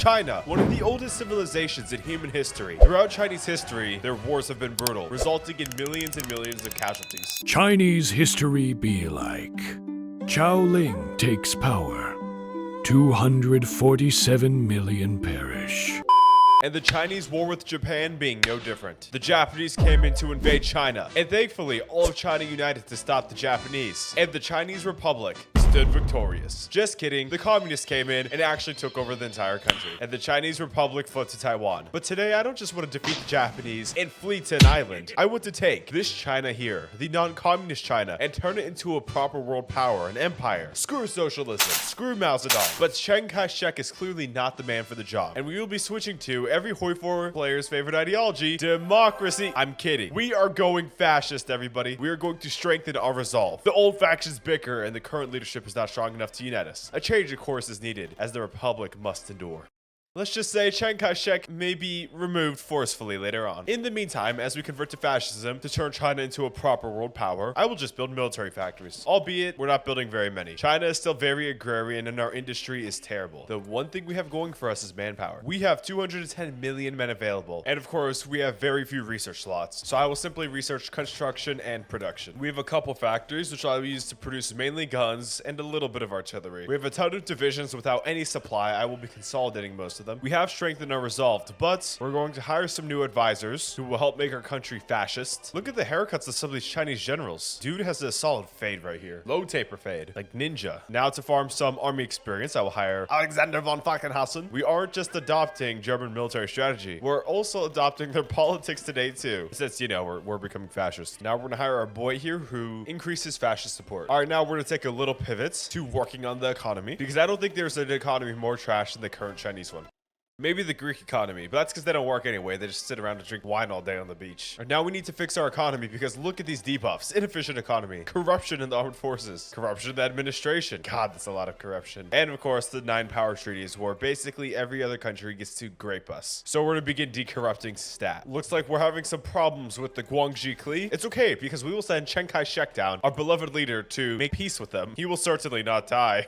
China, one of the oldest civilizations in human history. Throughout Chinese history, their wars have been brutal, resulting in millions and millions of casualties. Chinese history be like. Zhao Ling takes power. 247 million perish. And the Chinese war with Japan being no different. The Japanese came in to invade China, and thankfully, all of China united to stop the Japanese. And the Chinese Republic stood victorious. Just kidding, the communists came in and actually took over the entire country. And the Chinese Republic fled to Taiwan. But today, I don't just want to defeat the Japanese and flee to an island. I want to take this China here, the non-communist China, and turn it into a proper world power, an empire. Screw socialism, screw Mao Zedong. But Chiang Kai-shek is clearly not the man for the job. And we will be switching to every Hoi4 player's favorite ideology, democracy. I'm kidding. We are going fascist, everybody. We are going to strengthen our resolve. The old factions bicker and the current leadership is not strong enough to unite us. A change of course is needed, as the Republic must endure. Let's just say Chiang Kai-shek may be removed forcefully later on. In the meantime, as we convert to fascism to turn China into a proper world power, I will just build military factories. Albeit, we're not building very many. China is still very agrarian and our industry is terrible. The one thing we have going for us is manpower. We have 210 million men available. And of course, we have very few research slots. So I will simply research construction and production. We have a couple factories, which I will use to produce mainly guns and a little bit of artillery. We have a ton of divisions without any supply. I will be consolidating most of them. We have strengthened our resolve, but we're going to hire some new advisors who will help make our country fascist. Look at the haircuts of some of these Chinese generals. Dude has a solid fade right here. Low taper fade, like ninja. Now to farm some army experience, I will hire Alexander von Falkenhayn. We aren't just adopting German military strategy. We're also adopting their politics today too. Since, you know, we're becoming fascist. Now we're gonna hire our boy here who increases fascist support. All right, now we're gonna take a little pivot to working on the economy because I don't think there's an economy more trash than the current Chinese one. Maybe the Greek economy, but that's because they don't work anyway. They just sit around and drink wine all day on the beach. Now we need to fix our economy because look at these debuffs. Inefficient economy. Corruption in the armed forces. Corruption in the administration. God, that's a lot of corruption. And of course, the 9 power treaties where basically every other country gets to grape us. So we're going to begin decorrupting stat. Looks like we're having some problems with the Guangxi Kli. It's okay because we will send Chiang Kai-shek down, our beloved leader, to make peace with them. He will certainly not die.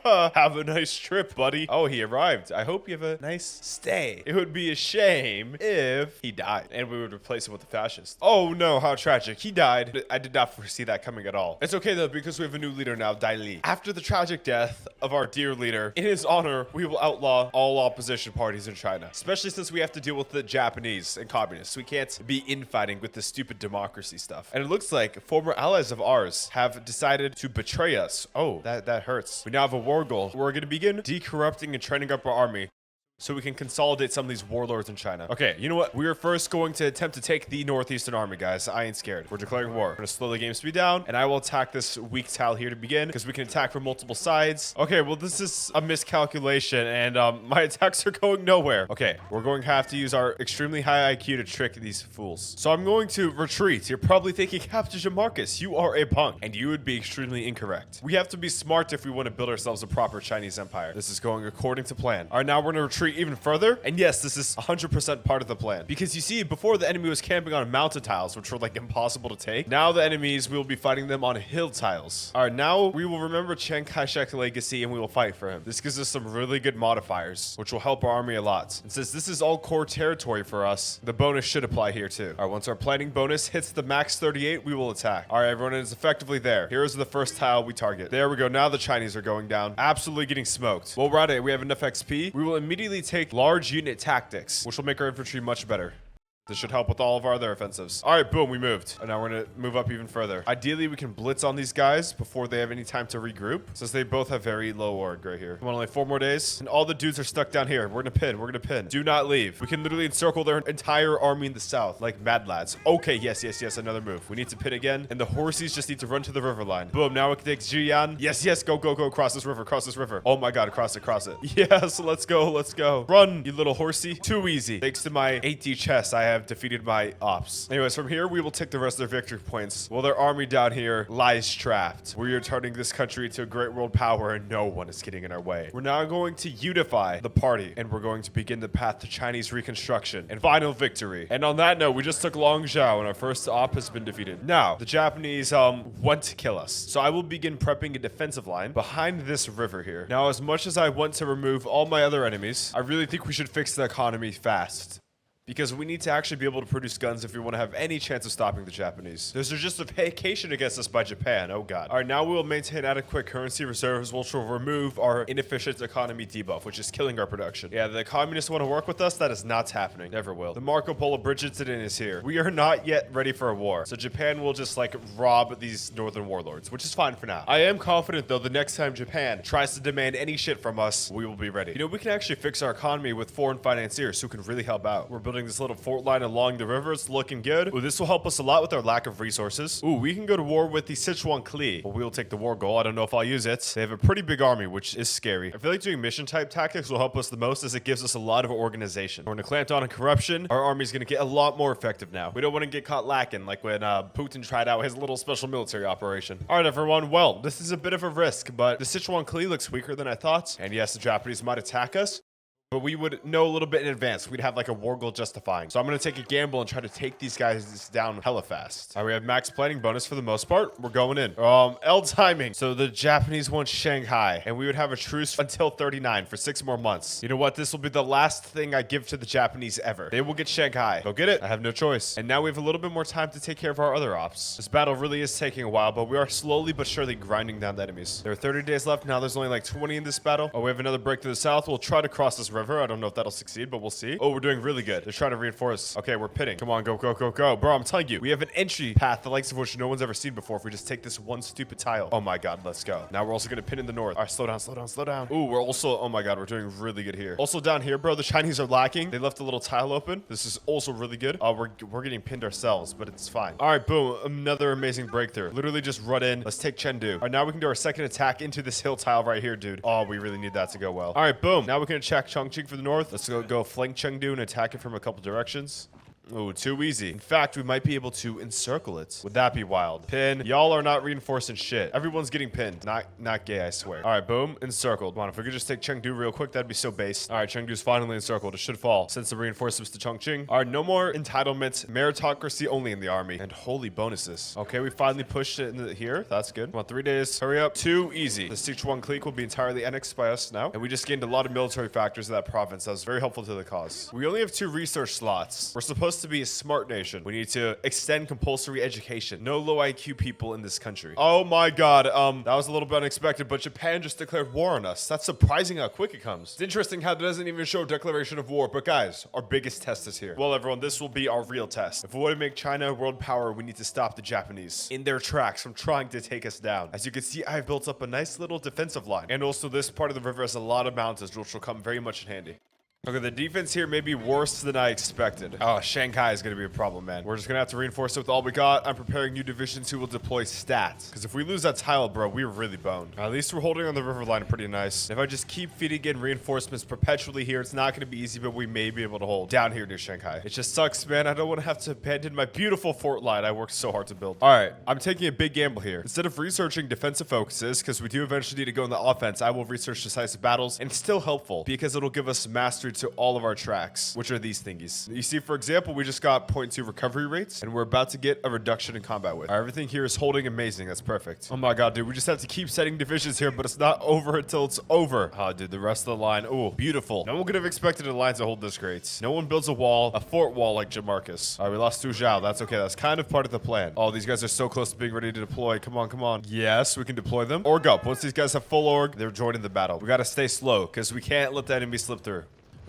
Have a nice trip, buddy. Oh, he arrived. I hope you have a nice stay. It would be a shame if he died and we would replace him with a fascist. Oh no, how tragic. He died. I did not foresee that coming at all. It's okay though because we have a new leader now, Dai Li. After the tragic death of our dear leader, in his honor, we will outlaw all opposition parties in China, especially since we have to deal with the Japanese and communists. We can't be infighting with this stupid democracy stuff. And it looks like former allies of ours have decided to betray us. Oh, that hurts. We now have a war goal. We're going to begin decorrupting and training up our army so we can consolidate some of these warlords in China. Okay, you know what? We are first going to attempt to take the Northeastern Army, guys. I ain't scared. We're declaring war. We're gonna slow the game speed down, and I will attack this weak tile here to begin, because we can attack from multiple sides. Okay, well, this is a miscalculation, and my attacks are going nowhere. Okay, we're going to have to use our extremely high IQ to trick these fools. So I'm going to retreat. You're probably thinking, Captain Marcus, you are a punk, and you would be extremely incorrect. We have to be smart if we want to build ourselves a proper Chinese empire. This is going according to plan. All right, now we're gonna retreat even further. And yes, this is 100% part of the plan. Because you see, before the enemy was camping on mountain tiles, which were like impossible to take. Now the enemies, we will be fighting them on hill tiles. All right, now we will remember Chiang Kai-shek's legacy and we will fight for him. This gives us some really good modifiers, which will help our army a lot. And since this is all core territory for us, the bonus should apply here too. All right, once our planning bonus hits the max 38, we will attack. All right, everyone is effectively there. Here is the first tile we target. There we go. Now the Chinese are going down. Absolutely getting smoked. Well, we're at it. We have enough XP. We will immediately take large unit tactics, which will make our infantry much better. This should help with all of our other offensives. All right, boom, we moved. And now we're gonna move up even further. Ideally, we can blitz on these guys before they have any time to regroup, since they both have very low org right here. Come on, only 4 more days. And all the dudes are stuck down here. We're gonna pin. Do not leave. We can literally encircle their entire army in the south, like mad lads. Okay, yes, another move. We need to pin again, and the horsies just need to run to the river line. Boom, now we can take Jian. Yes, go, cross this river. Oh my god, cross it. Yes, let's go. Run, you little horsey. Too easy. Thanks to my 8D chest, I have have defeated my ops. Anyways, from here, we will take the rest of their victory points while their army down here lies trapped. We are turning this country into a great world power and no one is getting in our way. We're now going to unify the party and we're going to begin the path to Chinese reconstruction and final victory. And on that note, we just took Longzhou and our first op has been defeated. Now, the Japanese want to kill us. So I will begin prepping a defensive line behind this river here. Now, as much as I want to remove all my other enemies, I really think we should fix the economy fast. Because we need to actually be able to produce guns if we want to have any chance of stopping the Japanese. There's a justification against us by Japan. Oh god. All right, now we will maintain adequate currency reserves, which will remove our inefficient economy debuff, which is killing our production. Yeah, the communists want to work with us. That is not happening. Never will. The Marco Polo bridge incident is here. We are not yet ready for a war. So Japan will just like rob these northern warlords, which is fine for now. I am confident though the next time Japan tries to demand any shit from us, we will be ready. You know, we can actually fix our economy with foreign financiers who can really help out. We're building this little fort line along the river. It's looking good. Ooh, this will help us a lot with our lack of resources. Ooh, we can go to war with the Sichuan Kli, but we'll take the war goal. I don't know if I'll use it. They have a pretty big army, which is scary. I feel like doing mission type tactics will help us the most as it gives us a lot of organization. We're going to clamp down on corruption. Our army's going to get a lot more effective now. We don't want to get caught lacking like when Putin tried out his little special military operation. All right, everyone. Well, this is a bit of a risk, but the Sichuan Kli looks weaker than I thought. And yes, the Japanese might attack us. But we would know a little bit in advance. We'd have like a war goal justifying. So I'm going to take a gamble and try to take these guys down hella fast. All right, we have max planning bonus for the most part. We're going in. L timing. So the Japanese want Shanghai and we would have a truce until 39 for 6 more months. You know what? This will be the last thing I give to the Japanese ever. They will get Shanghai. Go get it. I have no choice. And now we have a little bit more time to take care of our other ops. This battle really is taking a while, but we are slowly but surely grinding down the enemies. There are 30 days left. Now there's only like 20 in this battle. Oh, we have another break to the south. We'll try to cross this river. I don't know if that'll succeed, but we'll see. Oh, we're doing really good. They're trying to reinforce. Okay, we're pitting. Come on, go, go, go, go. Bro, I'm telling you, we have an entry path, the likes of which no one's ever seen before if we just take this one stupid tile. Oh my god, let's go. Now we're also going to pin in the north. All right, slow down, slow down, slow down. Ooh, we're also, oh my god, we're doing really good here. Also down here, bro, the Chinese are lacking. They left a little tile open. This is also really good. We're getting pinned ourselves, but it's fine. All right, boom. Another amazing breakthrough. Literally just run in. Let's take Chengdu. All right, now we can do our second attack into this hill tile right here, dude. Oh, we really need that to go well. All right, boom. Now we can check Chongqing for the north. Let's go flank Chengdu and attack it from a couple directions. Oh, too easy. In fact, we might be able to encircle it. Would that be wild? Pin. Y'all are not reinforcing shit. Everyone's getting pinned. Not gay, I swear. All right, boom. Encircled. Come on, if we could just take Chengdu real quick, that'd be so based. All right, Chengdu's finally encircled. It should fall since the reinforcements to Chongqing. All right, no more entitlement. Meritocracy only in the army. And holy bonuses. Okay, we finally pushed it into here. That's good. Come on, 3 days. Hurry up. Too easy. The Sichuan clique will be entirely annexed by us now. And we just gained a lot of military factors in that province. That was very helpful to the cause. We only have 2 research slots. We're supposed to be a smart nation. We need to extend compulsory education. No low IQ people in this country. Oh my god, that was a little bit unexpected, but Japan just declared war on us. That's surprising how quick it comes. It's interesting how it doesn't even show a declaration of war, but guys, our biggest test is here. Well, everyone, this will be our real test. If we want to make China a world power, we need to stop the Japanese in their tracks from trying to take us down. As you can see, I've built up a nice little defensive line. And also this part of the river has a lot of mountains, which will come very much in handy. Okay, the defense here may be worse than I expected. Oh, Shanghai is going to be a problem, man. We're just going to have to reinforce it with all we got. I'm preparing new divisions who will deploy stats. Because if we lose that tile, bro, we're really boned. At least we're holding on the river line pretty nice. If I just keep feeding in reinforcements perpetually here, it's not going to be easy, but we may be able to hold down here near Shanghai. It just sucks, man. I don't want to have to abandon my beautiful fort line I worked so hard to build. All right, I'm taking a big gamble here. Instead of researching defensive focuses, because we do eventually need to go in the offense, I will research decisive battles. And it's still helpful because it'll give us mastery to all of our tracks, which are these thingies. You see, for example, we just got 0.2 recovery rates, and we're about to get a reduction in combat width. Everything here is holding amazing. That's perfect. Oh my god, dude, we just have to keep setting divisions here, but it's not over until it's over. Oh, dude, the rest of the line. Oh, beautiful. No one could have expected a line to hold this great. No one builds a wall, a fort wall like Jamarcus. All right, we lost Suzhou. That's okay. That's kind of part of the plan. Oh, these guys are so close to being ready to deploy. Come on, come on. Yes, we can deploy them. Org up. Once these guys have full org, they're joining the battle. We got to stay slow because we can't let the enemy slip through.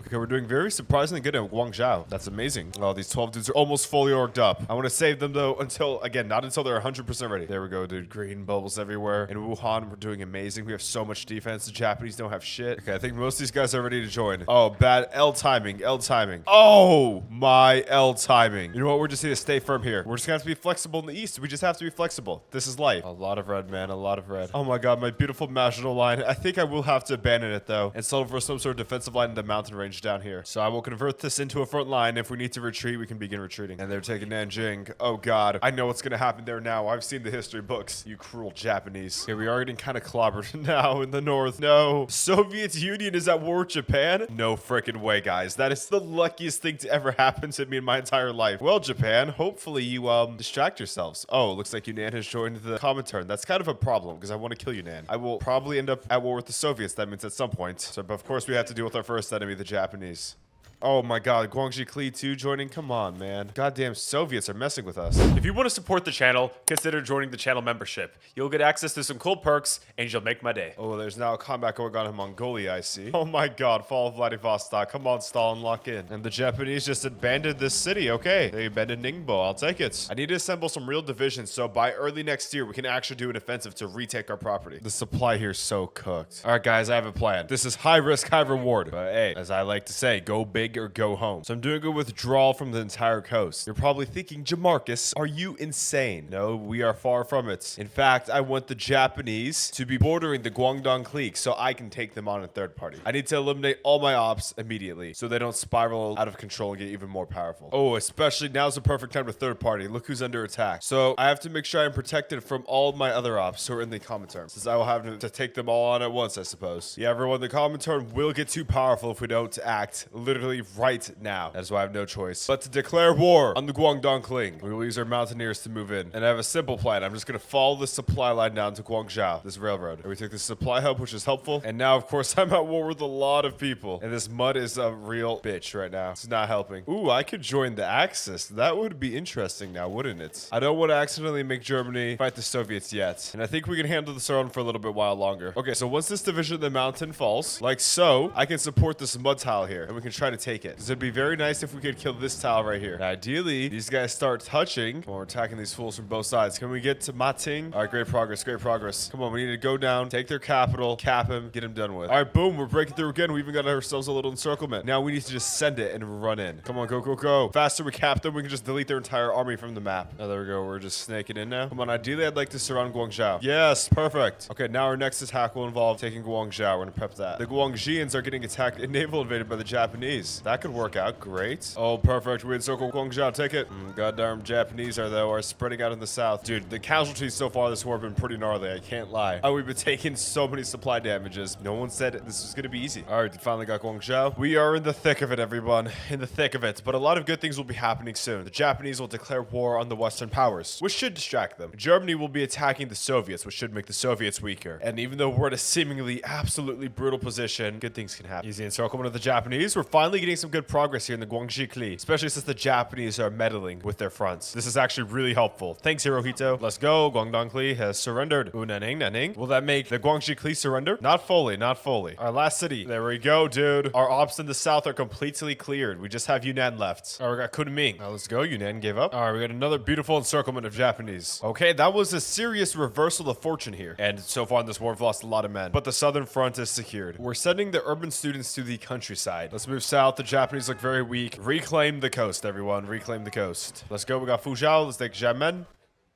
Okay, we're doing very surprisingly good at Guangzhou. That's amazing. Oh, these 12 dudes are almost fully orged up. I want to save them, though, until, again, not until they're 100% ready. There we go, dude. Green bubbles everywhere. In Wuhan, we're doing amazing. We have so much defense. The Japanese don't have shit. Okay, I think most of these guys are ready to join. Oh, bad. L timing. L timing. Oh, my L timing. You know what? We're just going to stay firm here. We're just going to have to be flexible in the east. We just have to be flexible. This is life. A lot of red, man. A lot of red. Oh, my God. My beautiful Maginot line. I think I will have to abandon it, though, and settle for some sort of defensive line in the mountain range range down here. So I will convert this into a front line. If we need to retreat, we can begin retreating. And they're taking Nanjing. Oh god, I know what's gonna happen there now. I've seen the history books. You cruel Japanese. Okay, we are getting kind of clobbered now in the north. No. Soviet Union is at war with Japan? No freaking way, guys. That is the luckiest thing to ever happen to me in my entire life. Well, Japan, hopefully you distract yourselves. Oh, it looks like Yunnan has joined the Comintern. That's kind of a problem because I want to kill Yunnan. I will probably end up at war with the Soviets. That means at some point. So, but of course, we have to deal with our first enemy, the Japanese. Oh my god, Guangxi Kli 2 joining? Come on, man. Goddamn Soviets are messing with us. If you want to support the channel, consider joining the channel membership. You'll get access to some cool perks, and you'll make my day. Oh, there's now a combat going on in Mongolia, I see. Oh my god, fall of Vladivostok. Come on, Stalin, lock in. And the Japanese just abandoned this city. Okay, they abandoned Ningbo. I'll take it. I need to assemble some real divisions, so by early next year, we can actually do an offensive to retake our property. The supply here is so cooked. All right, guys, I have a plan. This is high risk, high reward. But hey, as I like to say, go big or go home. So I'm doing a withdrawal from the entire coast. You're probably thinking, Jamarcus, are you insane? No, we are far from it. In fact, I want the Japanese to be bordering the Guangdong clique so I can take them on a third party. I need to eliminate all my ops immediately so they don't spiral out of control and get even more powerful. Oh, especially now's the perfect time to third party. Look who's under attack. So I have to make sure I'm protected from all of my other ops who are in the Comintern, since I will have to take them all on at once, I suppose. Yeah, everyone, the Comintern will get too powerful if we don't act literally right now. That's why I have no choice but to declare war on the Guangdong Kling. We will use our mountaineers to move in. And I have a simple plan. I'm just going to follow the supply line down to Guangzhou, this railroad. And we take the supply hub, which is helpful. And now, of course, I'm at war with a lot of people. And this mud is a real bitch right now. It's not helping. Ooh, I could join the Axis. That would be interesting now, wouldn't it? I don't want to accidentally make Germany fight the Soviets yet. And I think we can handle this around for a little bit while longer. Okay, so once this division of the mountain falls, like so, I can support this mud tile here. And we can try to take it. Because it'd be very nice if we could kill this tile right here. Now, ideally, these guys start touching when we're attacking these fools from both sides. Can we get to Mating? All right, great progress, great progress. Come on, we need to go down, take their capital, cap him, get him done with. All right, boom, we're breaking through again. We even got ourselves a little encirclement. Now we need to just send it and run in. Come on, go, go, go. Faster we cap them, we can just delete their entire army from the map. Oh, there we go. We're just snaking in now. Come on, ideally, I'd like to surround Guangzhou. Yes, perfect. Okay, now our next attack will involve taking Guangzhou. We're gonna prep that. The Guangxians are getting attacked and naval invaded by the Japanese. That could work out great. Oh, perfect. We encircle Guangzhou. Take it. Goddamn Japanese are spreading out in the south. Dude, the casualties so far this war have been pretty gnarly. I can't lie. Oh, we've been taking so many supply damages. No one said this was going to be easy. All right, we finally got Guangzhou. We are in the thick of it, everyone. In the thick of it. But a lot of good things will be happening soon. The Japanese will declare war on the Western powers, which should distract them. Germany will be attacking the Soviets, which should make the Soviets weaker. And even though we're in a seemingly absolutely brutal position, good things can happen. Easy encirclement of the Japanese. We're finally getting some good progress here in the Guangxi Kli, especially since the Japanese are meddling with their fronts. This is actually really helpful. Thanks, Hirohito. Let's go. Guangdong Kli has surrendered. Naning. Will that make the Guangxi Kli surrender? Not fully, not fully. Our last city. There we go, dude. Our ops in the south are completely cleared. We just have Yunnan left. All right, we got Kunming. Now let's go. Yunnan gave up. All right, we got another beautiful encirclement of Japanese. Okay, that was a serious reversal of fortune here. And so far in this war, we've lost a lot of men. But the southern front is secured. We're sending the urban students to the countryside. Let's move south. The Japanese look very weak. Reclaim the coast, everyone. Reclaim the coast. Let's go. We got Fuzhou. Let's take Xiamen.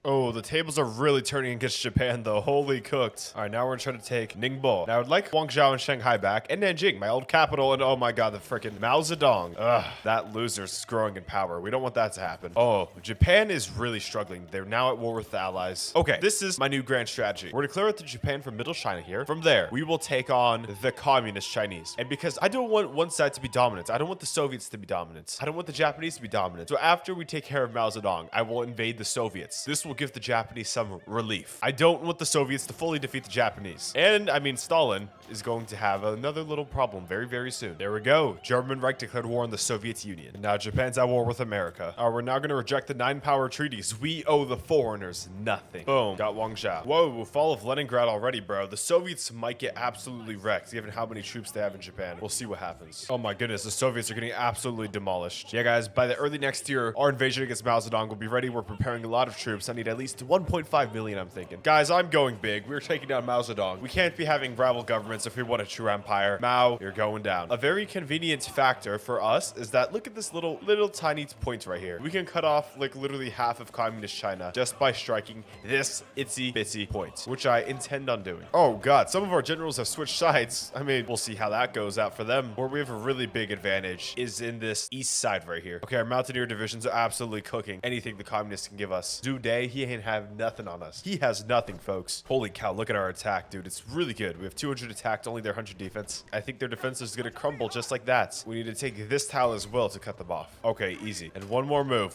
Oh, the tables are really turning against Japan, though. Holy cooked. All right, now we're going to try to take Ningbo. Now, I would like Guangzhou and Shanghai back, and Nanjing, my old capital, and oh my god, the freaking Mao Zedong. Ugh, that loser's growing in power. We don't want that to happen. Oh, Japan is really struggling. They're now at war with the allies. Okay, this is my new grand strategy. We're going to clear out the Japan from Middle China here. From there, we will take on the communist Chinese. And because I don't want one side to be dominant, I don't want the Soviets to be dominant. I don't want the Japanese to be dominant. So after we take care of Mao Zedong, I will invade the Soviets. This will give the Japanese some relief. I don't want the Soviets to fully defeat the Japanese. And, I mean, Stalin is going to have another little problem very, very soon. There we go. German Reich declared war on the Soviet Union. And now Japan's at war with America. We're now going to reject the 9 power treaties. We owe the foreigners nothing. Boom. Got Guangzhou. Whoa, fall of Leningrad already, bro. The Soviets might get absolutely wrecked given how many troops they have in Japan. We'll see what happens. Oh my goodness, the Soviets are getting absolutely demolished. Yeah, guys, by the early next year, our invasion against Mao Zedong will be ready. We're preparing a lot of troops. I need need at least 1.5 million, I'm thinking. Guys, I'm going big. We're taking down Mao Zedong. We can't be having rival governments if we want a true empire. Mao, you're going down. A very convenient factor for us is that look at this little tiny point right here. We can cut off like literally half of communist China just by striking this itsy bitsy point, which I intend on doing. Oh god, some of our generals have switched sides. I mean, we'll see how that goes out for them. Where we have a really big advantage is in this east side right here. Okay, our mountaineer divisions are absolutely cooking anything the communists can give us. Zhu Day, he ain't have nothing on us. He has nothing, folks. Holy cow, look at our attack, dude. It's really good. We have 200 attack, only their 100 defense. I think their defense is gonna crumble just like that. We need to take this tile as well to cut them off. Okay, easy. And one more move.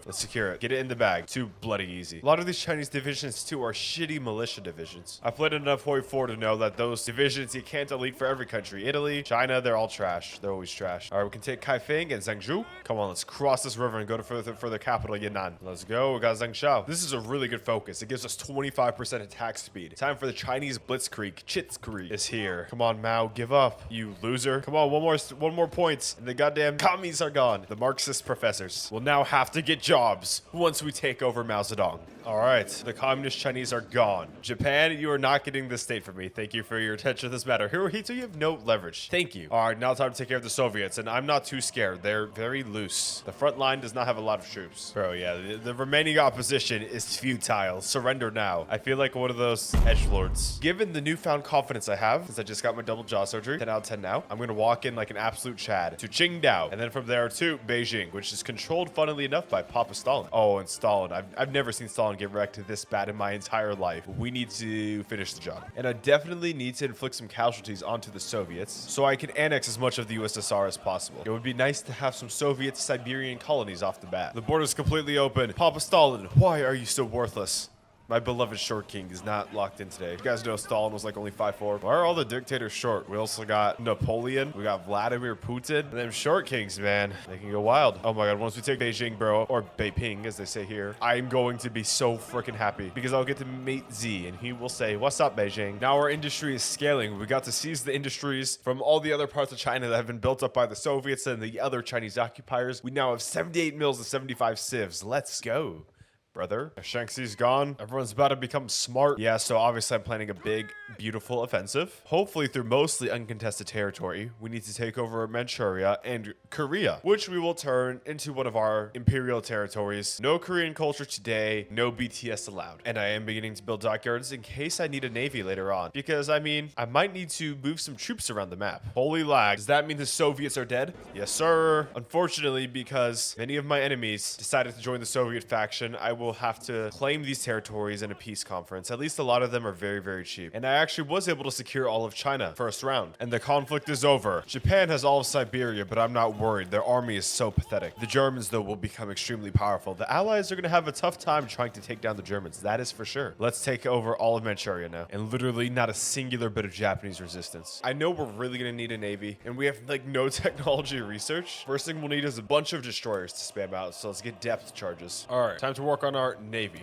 Let's secure it. Get it in the bag. Too bloody easy. A lot of these Chinese divisions too are shitty militia divisions. I've played enough Hoi4 to know that those divisions you can't elite for every country. Italy, China, they're all trash. They're always trash. All right, we can take Kaifeng and Zhengzhou. Come on, let's cross this river and go to for the capital, Yan'an. Let's go. We got Zhengzhou. This is a really good focus. It gives us 25% attack speed. Time for the Chinese blitzkrieg. Chitzkrieg is here. Come on, Mao, give up, you loser. Come on, one more point, and the goddamn commies are gone. The Marxist professors will now have to get jobs once we take over Mao Zedong. All right, the communist Chinese are gone. Japan, you are not getting this state from me. Thank you for your attention to this matter. Hirohito, you have no leverage. Thank you. All right, now time to take care of the Soviets, and I'm not too scared. They're very loose. The front line does not have a lot of troops. Bro, yeah, the remaining opposition is futile. Surrender now. I feel like one of those edgelords. Given the newfound confidence I have, since I just got my double jaw surgery, 10 out of 10 now, I'm gonna walk in like an absolute Chad to Qingdao, and then from there to Beijing, which is controlled, funnily enough, by Papa Stalin. Oh, and Stalin. I've never seen Stalin get wrecked this bad in my entire life. We need to finish the job. And I definitely need to inflict some casualties onto the Soviets so I can annex as much of the USSR as possible. It would be nice to have some Soviet Siberian colonies off the bat. The border's completely open. Papa Stalin, why are you so worthless? My beloved short king is not locked in today. You guys know Stalin was like only 5'4". Why are all the dictators short? We also got Napoleon. We got Vladimir Putin. And them short kings, man, they can go wild. Oh my god, once we take Beijing, bro, or Beiping, as they say here, I'm going to be so freaking happy because I'll get to meet Z and he will say, what's up, Beijing? Now our industry is scaling. We got to seize the industries from all the other parts of China that have been built up by the Soviets and the other Chinese occupiers. We now have 78 mills and 75 civs. Let's go, brother. Shaanxi's gone. Everyone's about to become smart. Yeah, so obviously I'm planning a big, beautiful offensive. Hopefully through mostly uncontested territory. We need to take over Manchuria and Korea, which we will turn into one of our imperial territories. No Korean culture today. No BTS allowed. And I am beginning to build dockyards in case I need a navy later on. Because, I mean, I might need to move some troops around the map. Holy lag. Does that mean the Soviets are dead? Yes, sir. Unfortunately, because many of my enemies decided to join the Soviet faction, I will have to claim these territories in a peace conference. At least a lot of them are very, very cheap. And I actually was able to secure all of China first round. And the conflict is over. Japan has all of Siberia, but I'm not worried. Their army is so pathetic. The Germans, though, will become extremely powerful. The Allies are going to have a tough time trying to take down the Germans. That is for sure. Let's take over all of Manchuria now. And literally not a singular bit of Japanese resistance. I know we're really going to need a navy. And we have like no technology research. First thing we'll need is a bunch of destroyers to spam out. So let's get depth charges. All right, time to work on our navy.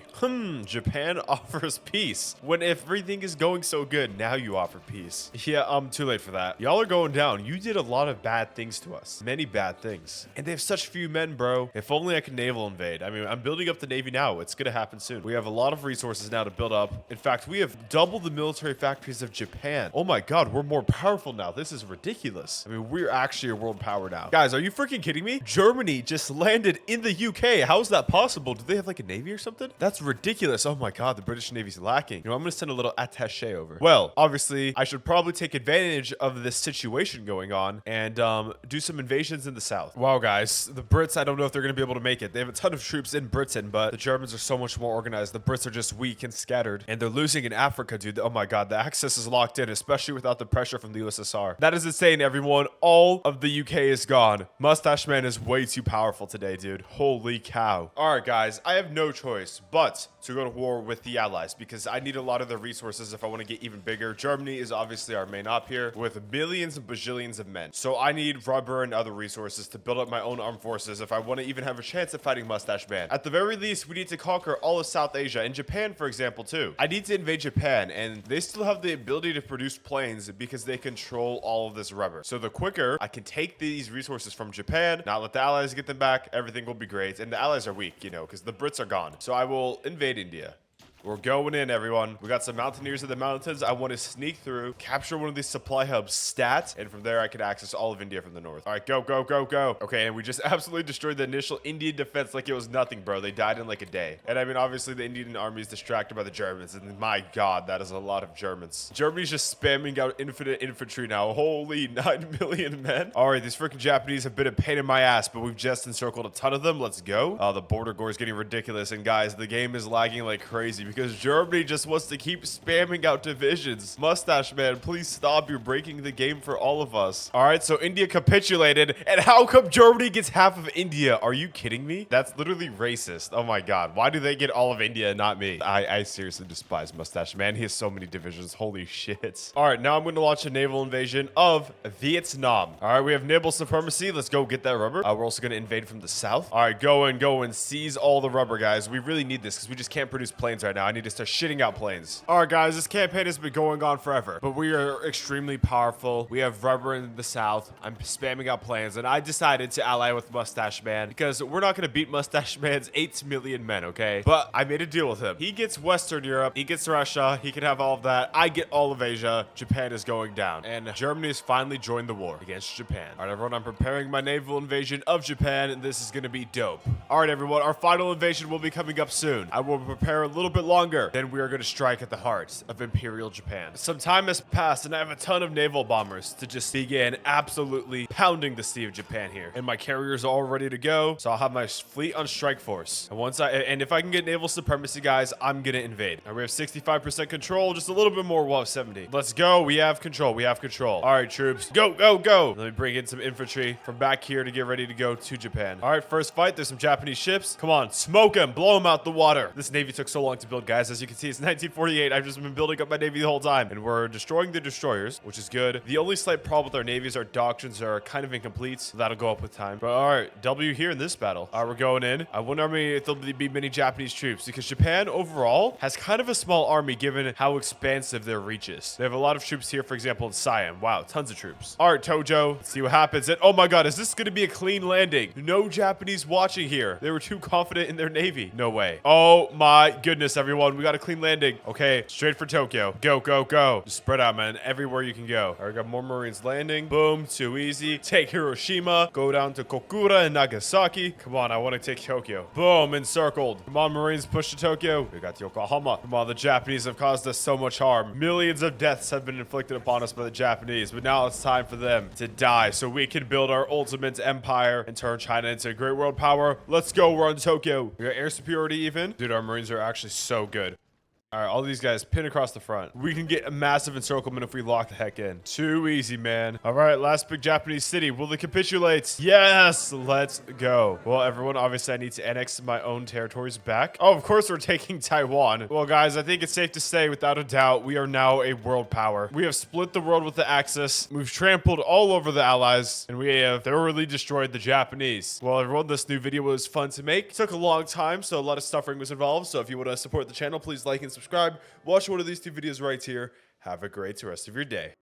Japan offers peace. When everything is going so good, now you offer peace. Yeah, too late for that. Y'all are going down. You did a lot of bad things to us. Many bad things. And they have such few men, bro. If only I could naval invade. I mean, I'm building up the navy now. It's gonna happen soon. We have a lot of resources now to build up. In fact, we have double the military factories of Japan. Oh my god, we're more powerful now. This is ridiculous. I mean, we're actually a world power now. Guys, are you freaking kidding me? Germany just landed in the UK. How is that possible? Do they have like a navy or something? That's ridiculous. Oh my god, the British Navy's lacking. You know, I'm gonna send a little attaché over. Well, obviously, I should probably take advantage of this situation going on and do some invasions in the south. Wow, guys, the Brits, I don't know if they're gonna be able to make it. They have a ton of troops in Britain, but the Germans are so much more organized. The Brits are just weak and scattered, and they're losing in Africa, dude. Oh my god, the axis is locked in, especially without the pressure from the USSR. That is insane, everyone. All of the UK is gone. Mustache Man is way too powerful today, dude. Holy cow. All right, guys, I have no choice but to go to war with the Allies because I need a lot of their resources if I want to get even bigger. Germany is obviously our main op here with billions and bajillions of men. So I need rubber and other resources to build up my own armed forces if I want to even have a chance of fighting Mustache Man. At the very least, we need to conquer all of South Asia and Japan, for example, too. I need to invade Japan, and they still have the ability to produce planes because they control all of this rubber. So the quicker I can take these resources from Japan, not let the Allies get them back, everything will be great. And the Allies are weak, you know, because the Brits are gone. So I will invade India. We're going in, everyone. We got some mountaineers in the mountains. I want to sneak through, capture one of these supply hubs, stat, and from there I can access all of India from the north. All right, go, go, go, go. Okay, and we just absolutely destroyed the initial Indian defense like it was nothing, bro. They died in like a day. And I mean, obviously, the Indian army is distracted by the Germans, and my God, that is a lot of Germans. Germany's just spamming out infinite infantry now. Holy 9 million men. All right, these freaking Japanese have been a pain in my ass, but we've just encircled a ton of them. Let's go. The border gore is getting ridiculous, and guys, the game is lagging like crazy because Germany just wants to keep spamming out divisions. Mustache man, please stop. You're breaking the game for all of us. All right, so India capitulated. And how come Germany gets half of India? Are you kidding me? That's literally racist. Oh my God. Why do they get all of India and not me? I seriously despise Mustache man. He has so many divisions. Holy shit. All right, now I'm going to launch a naval invasion of Vietnam. All right, we have naval supremacy. Let's go get that rubber. We're also going to invade from the south. All right, go and seize all the rubber, guys. We really need this because we just can't produce planes right now. I need to start shitting out planes. All right, guys, this campaign has been going on forever, but we are extremely powerful. We have rubber in the south. I'm spamming out planes, and I decided to ally with Mustache Man because we're not going to beat Mustache Man's 8 million men, okay? But I made a deal with him. He gets Western Europe. He gets Russia. He can have all of that. I get all of Asia. Japan is going down, and Germany has finally joined the war against Japan. All right, everyone, I'm preparing my naval invasion of Japan, and this is going to be dope. All right, everyone, our final invasion will be coming up soon. I will prepare a little bit longer. Then we are going to strike at the heart of Imperial Japan. Some time has passed, and I have a ton of naval bombers to just begin absolutely pounding the sea of Japan here. And my carriers are all ready to go, so I'll have my fleet on strike force. And if I can get naval supremacy, guys, I'm going to invade. All right, we have 65% control, just a little bit more. We'll have 70. Let's go. We have control. We have control. All right, troops, go, go, go. Let me bring in some infantry from back here to get ready to go to Japan. All right, first fight. There's some Japanese ships. Come on, smoke them, blow them out the water. This navy took so long to build, guys. As you can see, it's 1948. I've just been building up my navy the whole time, and we're destroying the destroyers, which is good. The only slight problem with our navy is our doctrines are kind of incomplete, so that'll go up with time. But all right, W here in this battle. All right, we're going in. I wonder if there'll be many Japanese troops because Japan overall has kind of a small army given how expansive their reach is. They have a lot of troops here, for example, in Siam. Wow, tons of troops. All right, Tojo, let's see what happens. And oh my God, is this going to be a clean landing? No Japanese watching here. They were too confident in their navy. No way. Oh my goodness, everyone. We got a clean landing. Okay, straight for Tokyo. Go, go, go. Just spread out, man. Everywhere you can go. All right, got more Marines landing. Boom, too easy. Take Hiroshima. Go down to Kokura and Nagasaki. Come on, I want to take Tokyo. Boom, encircled. Come on, Marines, push to Tokyo. We got Yokohama. Come on, the Japanese have caused us so much harm. Millions of deaths have been inflicted upon us by the Japanese, but now it's time for them to die so we can build our ultimate empire and turn China into a great world power. Let's go, we're on Tokyo. We got air superiority even. Dude, our Marines are actually so good. All right, all these guys pin across the front. We can get a massive encirclement if we lock the heck in. Too easy, man. All right, last big Japanese city. Will they capitulate? Yes, let's go. Well, everyone, obviously I need to annex my own territories back. Oh, of course we're taking Taiwan. Well, guys, I think it's safe to say without a doubt, we are now a world power. We have split the world with the Axis. We've trampled all over the Allies, and we have thoroughly destroyed the Japanese. Well, everyone, this new video was fun to make. It took a long time, so a lot of suffering was involved. So if you want to support the channel, please like and subscribe. Watch one of these two videos right here. Have a great rest of your day.